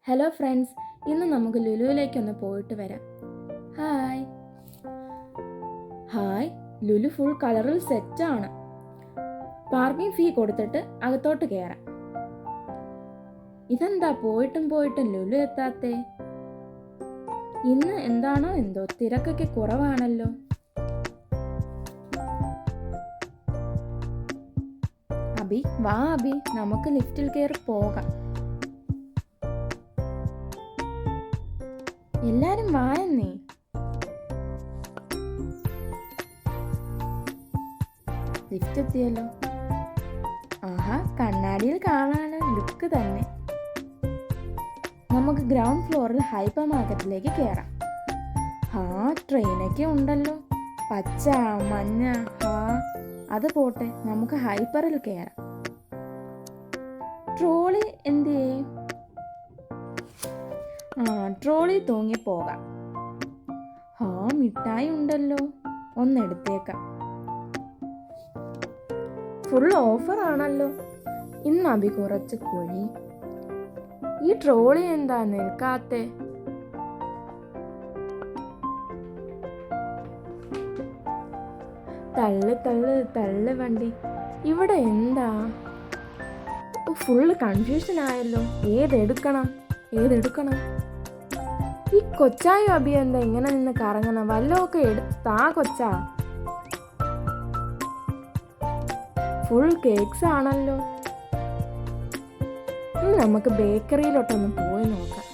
Hello friends, ഇന്ന് നമുക്ക് ലുലുവിലേക്കൊന്ന് പോയിട്ട് വരാം. ഹായ് ഹായ് ലുലു ഫുൾ കളറിൽ സെറ്റാണ്. പാർക്കിംഗ് ഫീ കൊടുത്തിട്ട് അകത്തോട്ട് കയറാം. ഇതെന്താ പോയിട്ടും ലുലു എത്താത്തേ? ഇന്ന് എന്താണോ എന്തോ തിരക്കൊക്കെ കുറവാണല്ലോ. അബി വാ അബി, നമുക്ക് ലിഫ്റ്റിൽ കയറി പോകാം. എല്ലാരും വായെന്നേ. ലിഫ്റ്റ് എത്തിയല്ലോ. ആഹാ, കണ്ണാടിയിൽ കാണാണ് ലുക്ക് തന്നെ. നമുക്ക് ഗ്രൗണ്ട് ഫ്ലോറിൽ ഹൈപ്പർ മാർക്കറ്റിലേക്ക് കയറാം. ട്രെയിനൊക്കെ ഉണ്ടല്ലോ, പച്ച മഞ്ഞ. അത് പോട്ടെ, നമുക്ക് ഹൈപ്പറിൽ കയറാം. ട്രോളി എന്തേ? ട്രോളി തൂങ്ങി പോകാം. മിഠായി ഉണ്ടല്ലോ, ഒന്നെടുത്തേക്കാം. ഫുൾ ഓഫർ ആണല്ലോ. ഇന്ന് അബി കുറച്ച് കുഴി. ഈ ട്രോളി എന്താ നിൽക്കാത്തെ? തള്ളു തള്ളു തള്ളു വണ്ടി. ഇവിടെ എന്താ? ഫുള്ള് കൺഫ്യൂഷൻ ആയല്ലോ. ഏതെടുക്കണം? ഈ കൊച്ചായും അബി എന്താ ഇങ്ങനെ നിന്ന് കറങ്ങണം? വല്ലതൊക്കെ എടുത്താ കൊച്ചാ. ഫുൾ കേക്ക്സ് ആണല്ലോ. നമുക്ക് ബേക്കറിയിലോട്ടൊന്ന് പോയി നോക്കാം.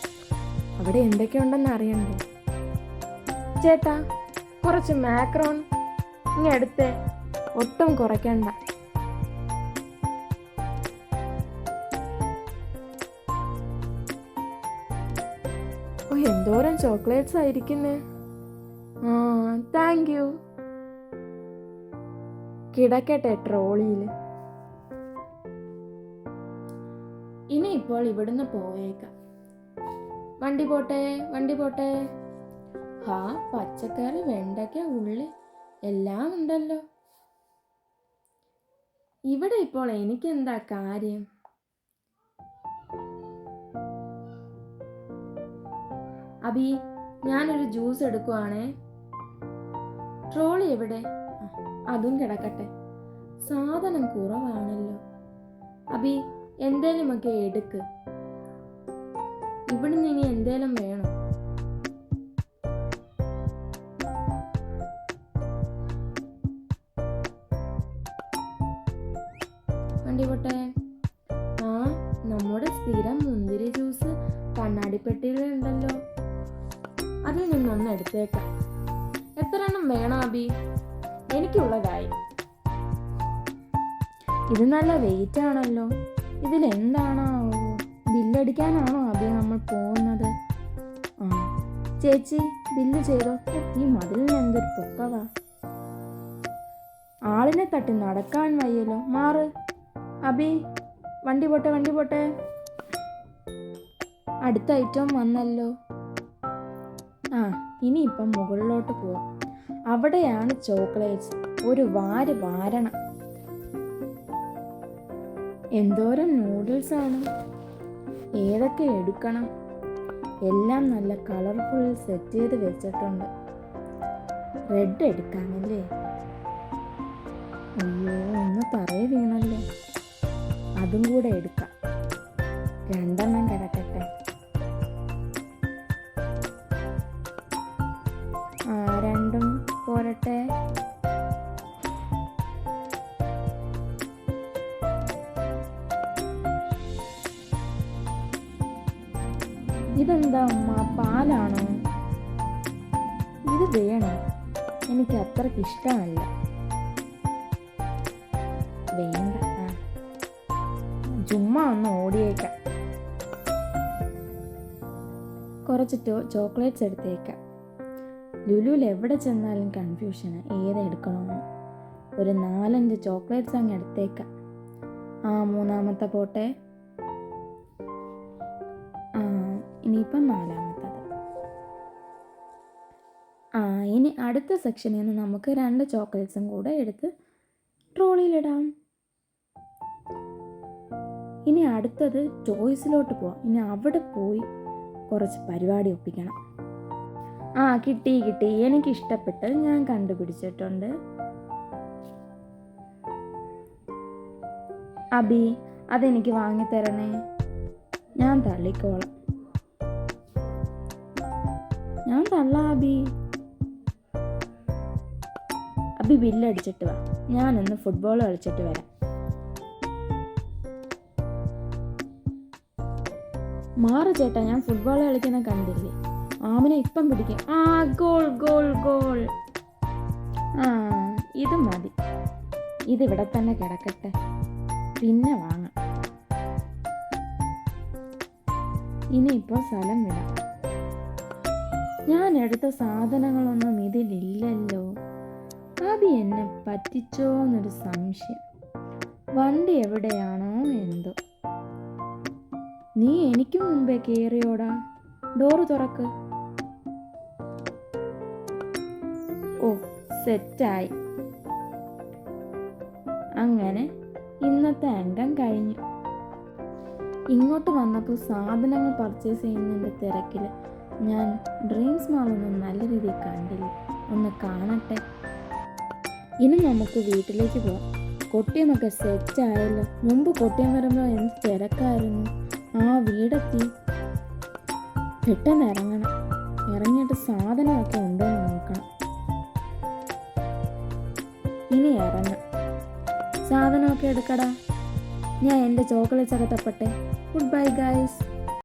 അവിടെ എന്തൊക്കെയുണ്ടെന്ന് അറിയണ്ടേ? ചേട്ടാ, കുറച്ച് മാക്രോൺ ഇങ്ങെടുത്തേ, ഒട്ടും കുറയ്ക്കണ്ട. എന്തോരം ചോക്ലേറ്റ്സ് ആയിരിക്കുന്നേ. Thank you. കിടക്കട്ടെ ട്രോളിയിൽ. ഇനിയിപ്പോൾ ഇവിടുന്ന് പോയേക്കാം. വണ്ടി പോട്ടെ. പച്ചക്കറി, വെണ്ടയ്ക്ക, ഉള്ളി എല്ലാം ഉണ്ടല്ലോ. ഇവിടെ ഇപ്പോൾ എനിക്കെന്താ കാര്യം? അബി, ഞാനൊരു ജ്യൂസ് എടുക്കുവാണേ. ട്രോളി എവിടെ? അതും കിടക്കട്ടെ. സാധനം കുറവാണല്ലോ. അബി, എന്തേലുമൊക്കെ എടുക്ക്. ഇവിടുന്ന് ഇനി എന്തേലും വേണം. വണ്ടി പോട്ടെ. നമ്മുടെ സ്ഥിരം മുന്തിരി ജ്യൂസ് കണ്ണാടിപ്പെട്ടിയിലുണ്ടല്ലോ, അതിൽ നിന്നൊന്ന് എടുത്തേക്കാം. എത്ര എണ്ണം വേണം അബി? എനിക്കുള്ളതായി. ഇത് നല്ല വെയിറ്റ് ആണല്ലോ. ഇതിലെന്താണോ? ബില്ലടിക്കാനാണോ അബി നമ്മൾ പോകുന്നത്? ചേച്ചി, ബില്ല് ചെയ്തോ. ഈ മതിലിന് എന്തൊരു പൊക്കവാ. ആളിനെ തട്ടി നടക്കാൻ വയ്യല്ലോ. മാറ് അബി. വണ്ടി പോട്ടെ. അടുത്ത ഐറ്റം വന്നല്ലോ. ഇനിയിപ്പം മുകളിലോട്ട് പോവാം. അവിടെയാണ് ചോക്ലേറ്റ്സ്. ഒരു വാരണം. എന്തോരം നൂഡിൽസ് ആണ്. ഏതൊക്കെ എടുക്കണം? എല്ലാം നല്ല കളർഫുൾ സെറ്റ് ചെയ്ത് വെച്ചിട്ടുണ്ട്. റെഡ് എടുക്കാമല്ലേ? അയ്യോ, ഒന്ന് പറയ വീണല്ലോ. അതും കൂടെ എടുക്കാം. 2 എണ്ണം കിടക്കട്ടെ. 2 പോരട്ടെ. ഇതെന്താ അമ്മ, പാലാണോ? ഇത് വേണം. എനിക്ക് അത്രയ്ക്ക് ഇഷ്ടമല്ല. വേണ്ട, ചുമ്മാ ഒന്ന് ഓടിയേക്കാം. കുറച്ച് ചോക്ലേറ്റ്സ് എടുത്തേക്കാം. ലുലുവിൽ എവിടെ ചെന്നാലും കൺഫ്യൂഷന് ഏതെടുക്കണമെന്ന്. ഒരു 4-5 ചോക്ലേറ്റ്സ് അങ്ങ് എടുത്തേക്കാം. 3-ാമത്തെ പോട്ടെ. ഇനിയിപ്പം 4-ാമത്തത്. ഇനി അടുത്ത സെക്ഷനിൽ നിന്ന് നമുക്ക് 2 ചോക്ലേറ്റ്സും കൂടെ എടുത്ത് ട്രോളിയിലിടാം. ഇനി അടുത്തത് ടോയ്സിലോട്ട് പോവാം. ഇനി അവിടെ പോയി കുറച്ച് പരിപാടി ഒപ്പിക്കണം. ആ കിട്ടി, എനിക്കിഷ്ടപ്പെട്ട് ഞാൻ കണ്ടുപിടിച്ചിട്ടുണ്ട്. അബി, അതെനിക്ക് വാങ്ങിത്തരണേ. ഞാൻ തള്ളിക്കോളാം. ഞാൻ തള്ളാം അബി. അബി ബില്ലടിച്ചിട്ട് വാ, ഞാനൊന്ന് ഫുട്ബോൾ കളിച്ചിട്ട് വരാം. മാറ് ചേട്ടാ, ഞാൻ ഫുട്ബോൾ കളിക്കുന്ന കണ്ടില്ലേ? ആമിനെ ഇപ്പം പിടിക്കും. ആ ഗോൾ ഗോൾ ഗോൾ. ആ ഇത് മതി, ഇതിവിടെ തന്നെ കിടക്കട്ടെ, പിന്നെ വാങ്ങാം. ഇനിയിപ്പോൾ സ്ഥലം വിടാം. ഞാൻ എടുത്ത സാധനങ്ങളൊന്നും ഇതിലില്ലല്ലോ. അബി എന്നെ പറ്റിച്ചോന്നൊരു സംശയം. വണ്ടി എവിടെയാണോ എന്തോ. നീ എനിക്ക് മുമ്പേ കയറിയോടാ. ഡോറ് തുറക്ക്. ഓ, സെറ്റായി. അങ്ങനെ ഇന്നത്തെ അംഗം കഴിഞ്ഞു. ഇങ്ങോട്ട് വന്നപ്പോൾ സാധനങ്ങൾ പർച്ചേസ് ചെയ്യുന്നതിൻ്റെ തിരക്കിൽ ഞാൻ ഡ്രീംസ് മാളൊന്നും നല്ല രീതിയിൽ കണ്ടില്ല. ഒന്ന് കാണട്ടെ. ഇനി നമുക്ക് വീട്ടിലേക്ക് പോകാം. കൊട്ടിയമൊക്കെ സെറ്റായല്ലോ. മുമ്പ് കൊട്ടിയം വരുമ്പോൾ എന്ത് തിരക്കായിരുന്നു. ആ വീടെത്തി. പെട്ടെന്ന് ഇറങ്ങണം. ഇറങ്ങിയിട്ട് സാധനമൊക്കെ ഉണ്ടോ എന്ന് നോക്കണം. ഇനി ഇറങ്ങാം. സാധനമൊക്കെ എടുക്കടാ. ഞാൻ എൻ്റെ ചോക്ലേറ്റ്സ് ഒക്കെ തപ്പട്ടെ. Good bye guys.